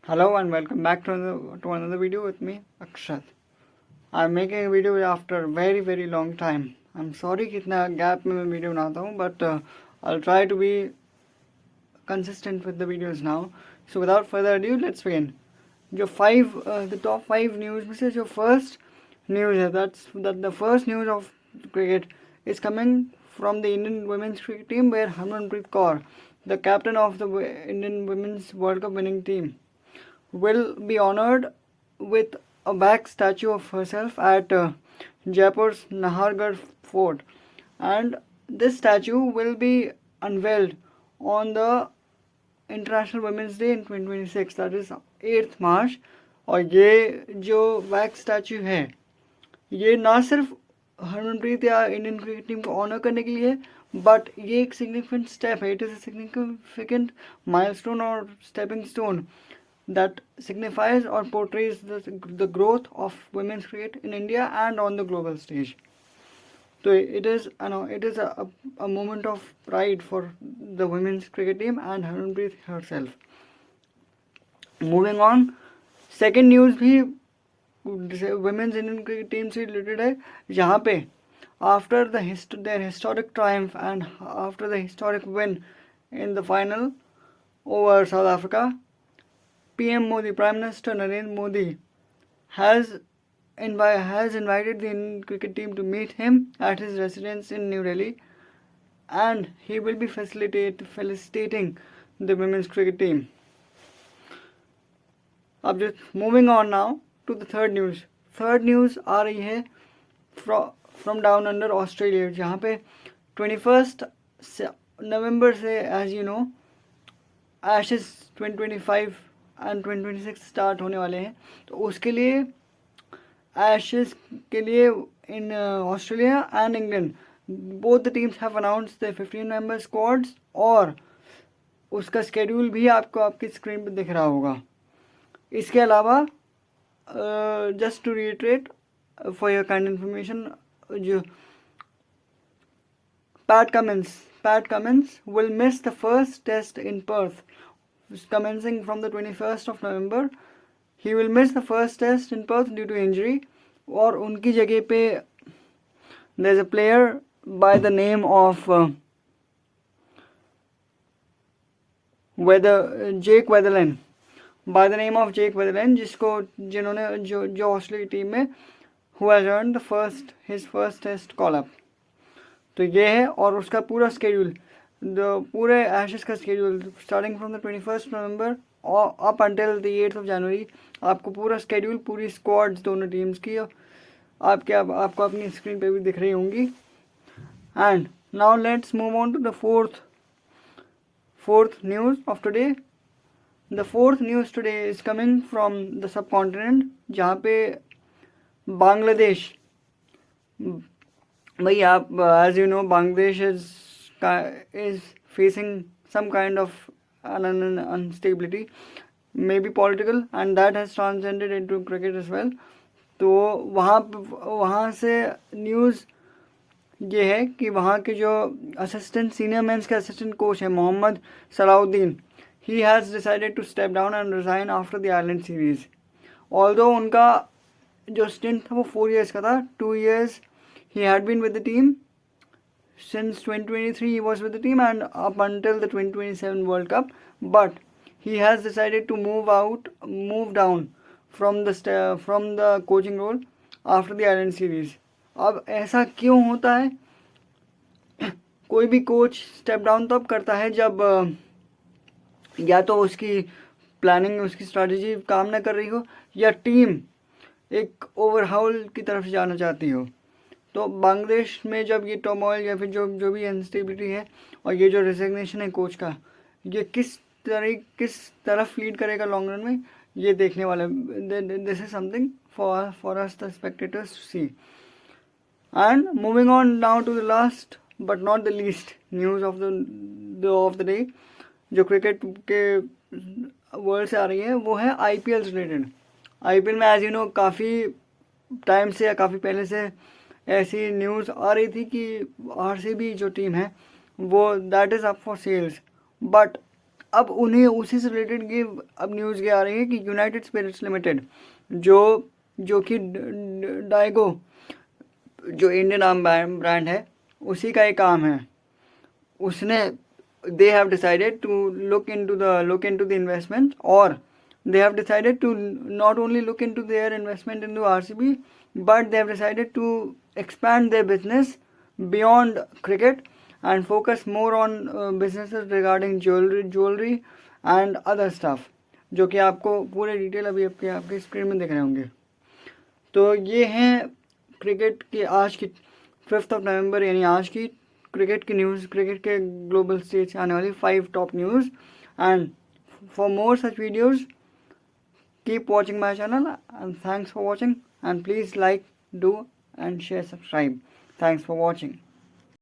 Hello and welcome back to another video with me, Akshat. I'm making a video after a very long time. I'm sorry कितना gap में मैं video बनाता हूँ, but I'll try to be consistent with the videos now. So without further ado, let's begin. The top 5 news में से जो first news है, that the first news of cricket is coming from the Indian women's cricket team, where Harmanpreet Kaur, the captain of the Indian women's World Cup winning team, will be honored with a wax statue of herself at Jaipur's Nahargarh Fort, and this statue will be unveiled on the International Women's Day in 2026, that is 8th March. और ये जो wax statue है ये ना सिर्फ हरमनप्रीत या Indian cricket team को honour करने के लिए, बट ये एक सिग्निफिकेंट स्टेप है. It is a significant milestone और stepping stone that signifies or portrays the growth of women's cricket in India and on the global stage. So it is a moment of pride for the women's cricket team and Harmanpreet herself. Moving on, second news भी women's Indian cricket team से related है, जहाँ पे after their historic triumph and after the historic win in the final over South Africa, PM Modi, Prime Minister Narendra Modi, has invited the Indian cricket team to meet him at his residence in New Delhi, and he will be felicitating the women's cricket team. अब just moving on now to the third news. Third news आ रही है from down under Australia, जहाँ पे 21st November से, as you know, Ashes 2025 and 2026 start होने वाले हैं. तो उसके लिए एशेस के लिए in Australia and England both the teams have announced the 15 member squads, और उसका स्केड्यूल भी आपको आपकी स्क्रीन पर दिख रहा होगा. इसके अलावा just to reiterate for your kind information, जो Pat Cummins will miss the first test in Perth commencing from the 21st of November. He will miss the first test in Perth due to injury, और उनकी जगह पे there's a player by the name of Jake Weatherland, जिन्होंने जो Australia की team में who has earned his first test call up. तो ये है, और उसका पूरा स्केड्यूल, पूरे एशेस का schedule starting from the 21st November up until the 8th of January, आपको पूरा स्केड्यूल, पूरी स्क्वाड्स दोनों टीम्स की आपको अपनी स्क्रीन पे भी दिख रही होंगी. And now let's move on to the fourth news of today. The fourth news today is coming from the subcontinent, जहाँ पे बांग्लादेश, भाई आप as you know Bangladesh is facing some kind of instability, maybe political, and that has transcended into cricket as well. तो वहाँ से news ये है कि वहाँ के जो सीनियर मेंस के असिस्टेंट कोच है Mohammad Salauddin, he has decided to step down and resign after the Ireland series. Although उनका जो स्टिंट था वो 4 years का था, 2 years he had been with the team. Since 2023 he was with the team and up until the 2027 World Cup, but he has decided to move down from the coaching role after the Ireland series. अब ऐसा क्यों होता है? कोई भी coach step down तब करता है जब या तो उसकी प्लानिंग, उसकी स्ट्रैटेजी काम ना कर रही हो, या टीम एक ओवरहाउल की तरफ जाना चाहती हो. तो बांग्लादेश में जब ये टर्मोइल या फिर जो भी अनस्टेबिलिटी है, और ये जो रेजिग्नेशन है कोच का, ये किस तरफ लीड करेगा लॉन्ग रन में, ये देखने वाले. This is something for us the spectators to see. And moving on now to the last but not the least news of the day, जो क्रिकेट के वर्ल्ड से आ रही है, वो है IPL रिलेटेड. IPL में एज यू नो काफ़ी टाइम से या काफ़ी पहले से ऐसी न्यूज़ आ रही थी कि RCB जो टीम है वो that is up for sales, but अब उन्हें उसी से रिलेटेड की अब न्यूज़ ये आ रही है कि यूनाइटेड स्पिरिट्स लिमिटेड जो कि डाइगो जो इंडियन आर्म ब्रांड है उसी का एक काम है, उसने they have decided to look into the investment, or they have decided to not only look into their investment into RCB, but they have decided to expand their business beyond cricket and focus more on businesses regarding jewelry and other stuff, जो कि आपको पूरे detail अभी आपके screen में दिख रहे होंगे। तो ये हैं क्रिकेट की आज की 5 नवंबर यानी आज की क्रिकेट की न्यूज़, क्रिकेट के ग्लोबल स्टेज से आने वाली 5 top news. And for more such videos keep watching my channel and thanks for watching and please like, do and share, subscribe. Thanks for watching.